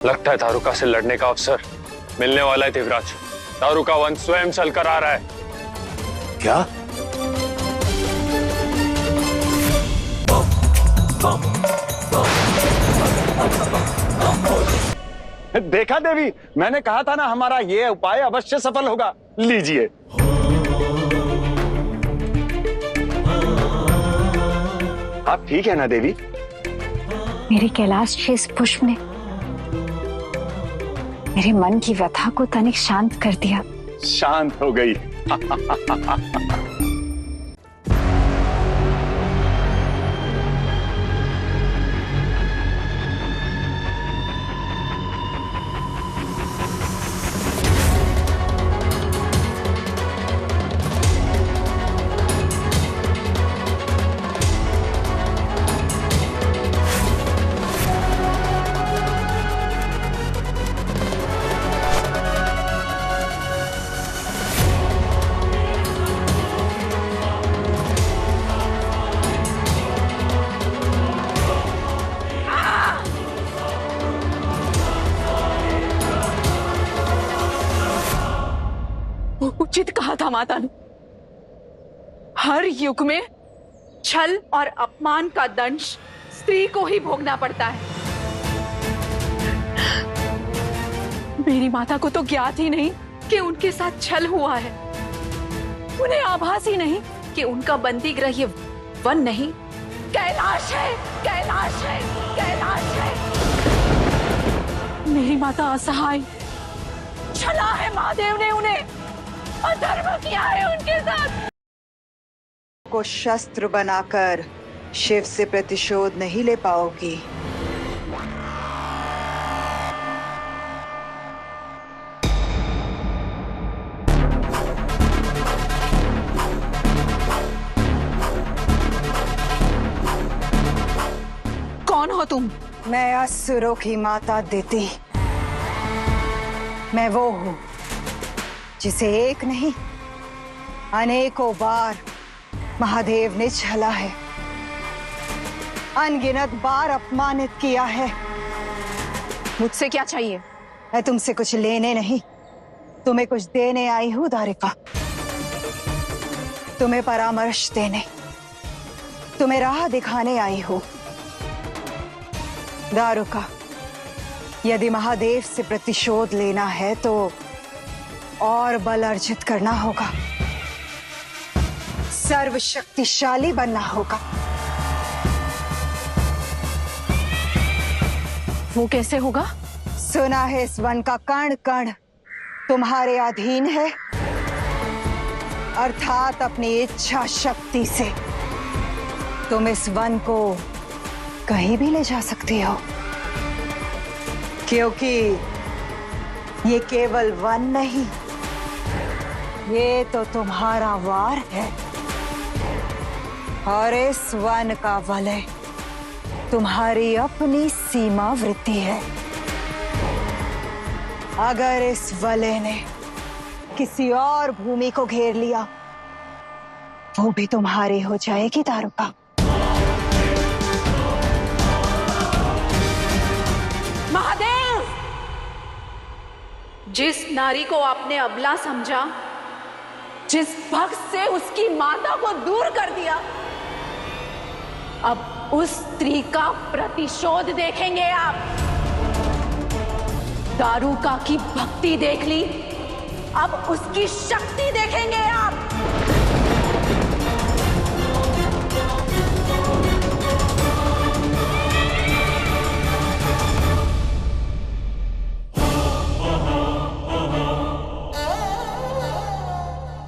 लगता है दारुका से लड़ने का अवसर मिलने वाला है देवराज। दारुका वंश स्वयं चलकर आ रहा है। क्या? देखा देवी, मैंने कहा था ना हमारा ये उपाय अवश्य सफल होगा। लीजिए। आप ठीक है ना देवी? मेरे कैलाश के इस पुष्प ने मेरे मन की व्यथा को तनिक शांत कर दिया। शांत हो गई। उचित कहा था माता ने। हर युग में छल और अपमान का दंश स्त्री को ही भोगना पड़ता है। मेरी माता को तो ज्ञात ही नहीं कि उनके साथ छल हुआ है। उन्हें आभास ही नहीं कि उनका बंदी ग्रह ये वन नहीं, कैलाश है, कैलाश है, कैलाश है। मेरी माता असहाय, छला है महादेव ने उन्हें, अधर्म किया है उनके साथ। को शस्त्र बनाकर शिव से प्रतिशोध नहीं ले पाओगी। कौन हो तुम? मैं असुरों की माता देती। मैं वो हूँ जिसे एक नहीं अनेकों बार महादेव ने छला है, अनगिनत बार अपमानित किया है। मुझसे क्या चाहिए? मैं तुमसे कुछ लेने नहीं, तुम्हें कुछ देने आई हूँ दारिका। तुम्हें परामर्श देने, तुम्हें राह दिखाने आई हूँ। दारुका, यदि महादेव से प्रतिशोध लेना है तो और बल अर्जित करना होगा, सर्वशक्तिशाली बनना होगा। वो कैसे होगा? सुना है इस वन का कण कण तुम्हारे अधीन है, अर्थात अपनी इच्छा शक्ति से तुम इस वन को कहीं भी ले जा सकती हो, क्योंकि ये केवल वन नहीं, ये तो तुम्हारा वार है। और इस वन का वलय तुम्हारी अपनी सीमा वृत्ति है। अगर इस वलय ने किसी और भूमि को घेर लिया, वो भी तुम्हारी हो जाएगी दारुका। महादेव! जिस नारी को आपने अबला समझा, जिस भक्त से उसकी माता को दूर कर दिया, अब उस स्त्री का प्रतिशोध देखेंगे आप। दारुका की भक्ति देख ली, अब उसकी शक्ति देखेंगे आप।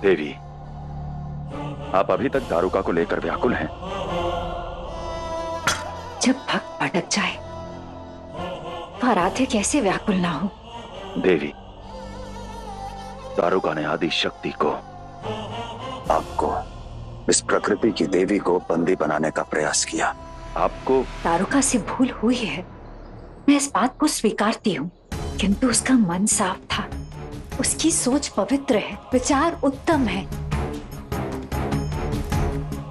देवी, आप अभी तक दारुका को लेकर व्याकुल हैं। जब भक्त भटक जाए तो आराध्य कैसे व्याकुल ना हो? देवी, दारुका ने आदि शक्ति को, आपको, इस प्रकृति की देवी को बंदी बनाने का प्रयास किया। आपको दारुका से भूल हुई है, मैं इस बात को स्वीकारती हूँ, किंतु उसका मन साफ था, उसकी सोच पवित्र है, विचार उत्तम है,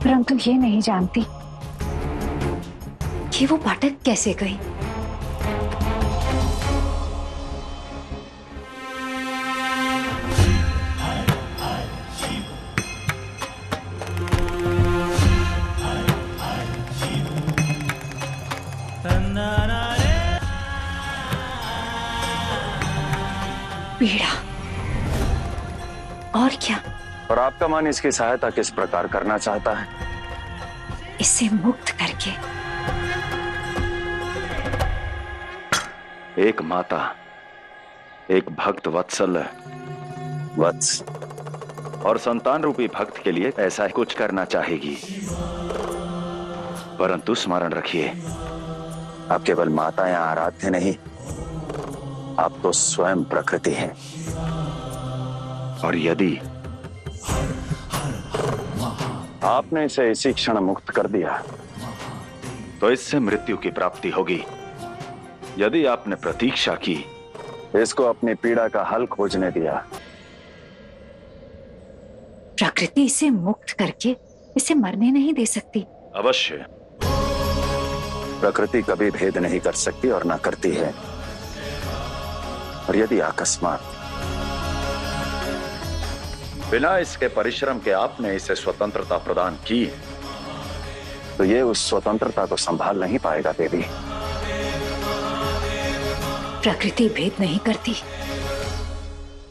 परंतु ये नहीं जानती कि वो भटक कैसे गई। पीड़ा। और क्या? और आपका मन इसकी सहायता किस प्रकार करना चाहता है? इसे मुक्त करके। एक माता एक भक्त वत्सल वत्स और संतान रूपी भक्त के लिए ऐसा कुछ करना चाहेगी, परंतु स्मरण रखिए, आप केवल माता या आराध्य नहीं, आप तो स्वयं प्रकृति हैं। और यदि आपने इसे इसी क्षण मुक्त कर दिया तो इससे मृत्यु की प्राप्ति होगी। यदि आपने प्रतीक्षा की, इसको अपनी पीड़ा का हल खोजने दिया, प्रकृति इसे मुक्त करके इसे मरने नहीं दे सकती। अवश्य प्रकृति कभी भेद नहीं कर सकती और ना करती है। और यदि अकस्मात बिना इसके परिश्रम के आपने इसे स्वतंत्रता प्रदान की, तो ये उस स्वतंत्रता को संभाल नहीं पाएगा देवी। प्रकृति भेद नहीं करती,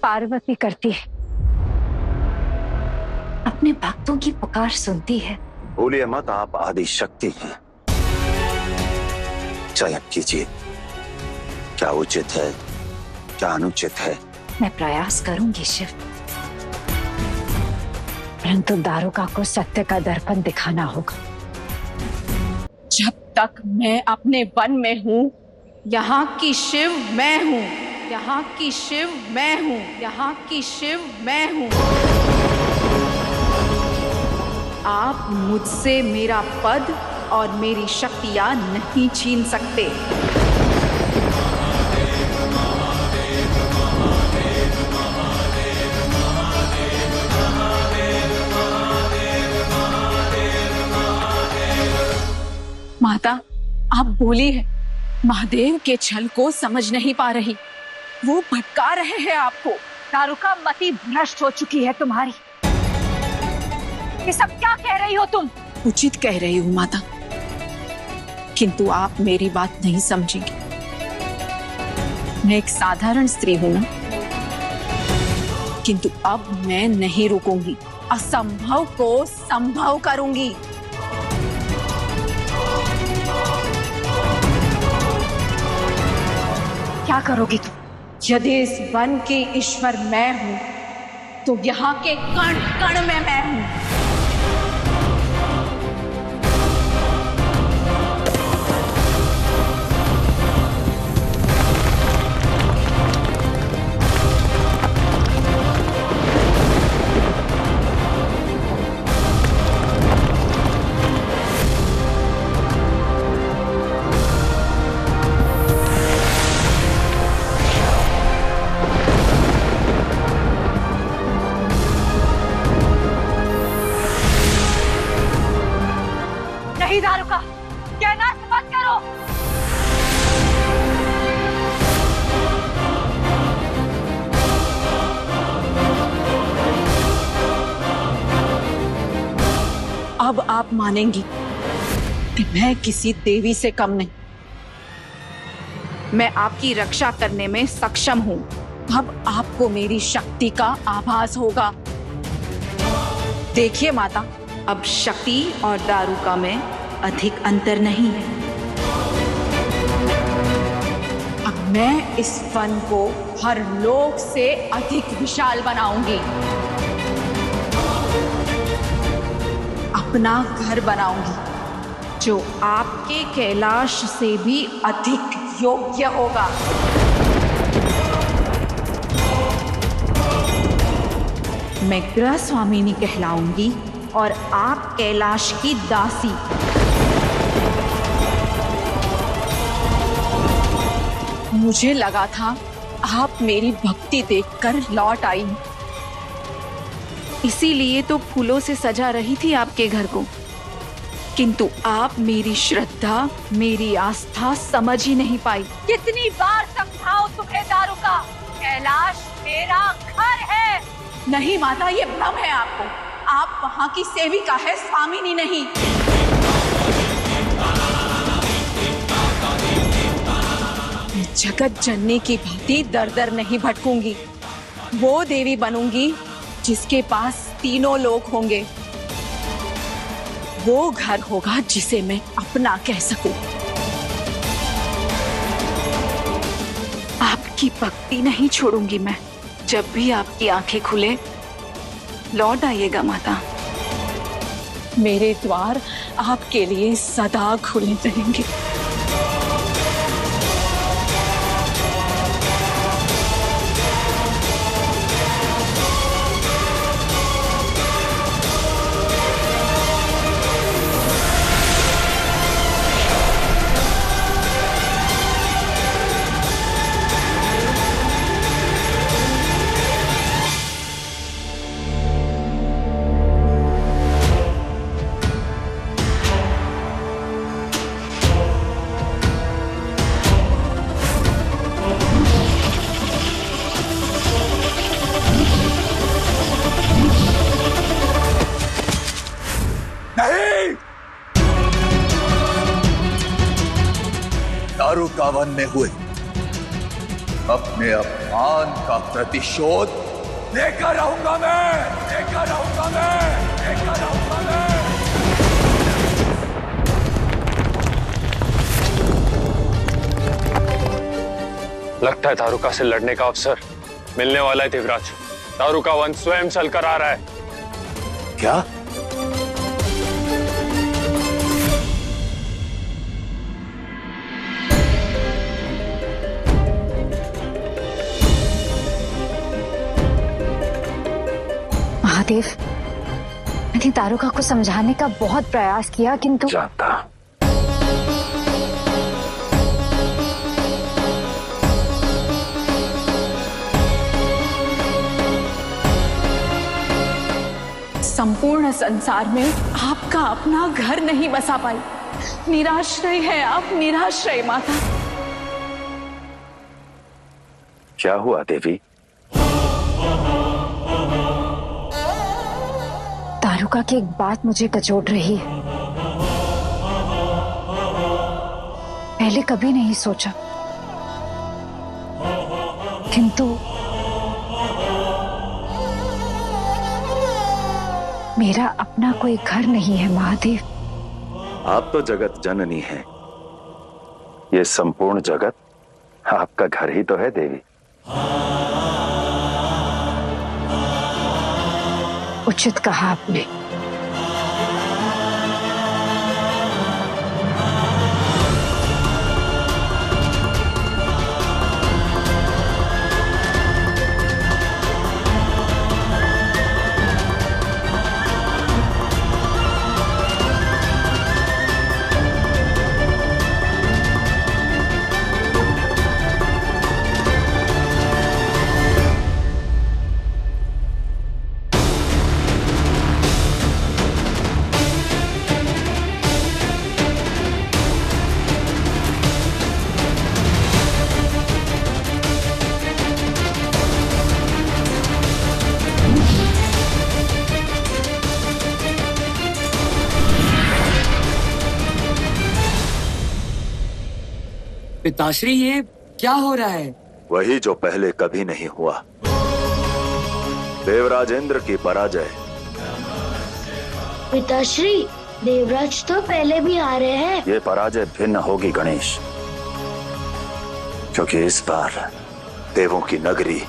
पार्वती करती है। अपने भक्तों की पुकार सुनती है। भूलिए मत, आप आदि शक्ति हैं। चयन कीजिए, क्या उचित है, क्या अनुचित है। मैं प्रयास करूंगी शिव, परंतु दारुका को सत्य का दर्पण दिखाना होगा। जब तक मैं अपने वन में हूँ, यहाँ की शिव मैं हूँ, यहाँ की शिव मैं हूँ, यहाँ की शिव मैं हूँ। आप मुझसे मेरा पद और मेरी शक्तियाँ नहीं छीन सकते। माता, आप बोली है, महादेव के छल को समझ नहीं पा रही, वो भटका रहे हैं आपको। दारुका मति भ्रष्ट हो चुकी है तुम्हारी। ये सब क्या कह रही हो तुम? उचित कह रही हूँ माता, किंतु आप मेरी बात नहीं समझेंगी। मैं एक साधारण स्त्री हूं ना, किंतु अब मैं नहीं रुकूंगी, असंभव को संभव करूंगी। क्या करोगी तुम? यदि इस वन के ईश्वर मैं हूं, तो यहाँ के कण कण में मैं हूं। नहीं दारुका, कहना मत करो। अब आप मानेंगी कि मैं किसी देवी से कम नहीं। मैं आपकी रक्षा करने में सक्षम हूं। अब आपको मेरी शक्ति का आभास होगा। देखिए माता, अब शक्ति और दारुका में अधिक अंतर नहीं है। अब मैं इस वन को हर लोक से अधिक विशाल बनाऊंगी, अपना घर बनाऊंगी, जो आपके कैलाश से भी अधिक योग्य होगा। मैं ग्रह स्वामिनी कहलाऊंगी और आप कैलाश की दासी। मुझे लगा था आप मेरी भक्ति देखकर लौट आई, इसीलिए तो फूलों से सजा रही थी आपके घर को, किंतु आप मेरी श्रद्धा, मेरी आस्था समझ ही नहीं पाई। कितनी बार समझाओ तुम्हें दारुका, कैलाश मेरा घर है। नहीं माता, ये भ्रम है आपको। आप वहां की सेविका है, स्वामिनी नहीं। जगत जननी की भांति दर दर नहीं भटकूंगी। वो देवी बनूंगी जिसके पास तीनों लोग होंगे। वो घर होगा जिसे मैं अपना कह सकूं। आपकी भक्ति नहीं छोड़ूंगी मैं। जब भी आपकी आंखें खुले लौट आइएगा माता। मेरे द्वार आपके लिए सदा खुले रहेंगे। दारुका वन में हुए अपने अपमान का प्रतिशोध लेकर आऊंगा मैं, लेकर आऊंगा मैं, लेकर आऊंगा मैं। लगता है दारुका से लड़ने का अवसर मिलने वाला है देवराज। दारुका वन स्वयं चलकर आ रहा है। क्या? महादेव, मैंने दारुका को समझाने का बहुत प्रयास किया किंतु जानता। संपूर्ण संसार में आपका अपना घर नहीं बसा पाई। निराश्रय है आप, निराश्रय माता। क्या हुआ देवी? दारुका की एक बात मुझे कचोट रही है। पहले कभी नहीं सोचा, किंतु मेरा अपना कोई घर नहीं है महादेव। आप तो जगत जननी हैं। ये संपूर्ण जगत आपका घर ही तो है देवी। उचित कहा आपने। पिताश्री, ये क्या हो रहा है? वही जो पहले कभी नहीं हुआ। देवराज इंद्र की पराजय। पिताश्री, देवराज तो पहले भी आ रहे हैं। ये पराजय भिन्न होगी गणेश, क्योंकि इस बार देवों की नगरी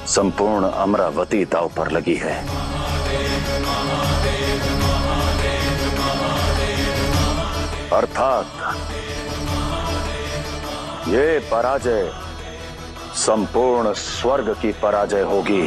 संपूर्ण अमरावती दांव पर लगी है। अर्थात ये पराजय संपूर्ण स्वर्ग की पराजय होगी।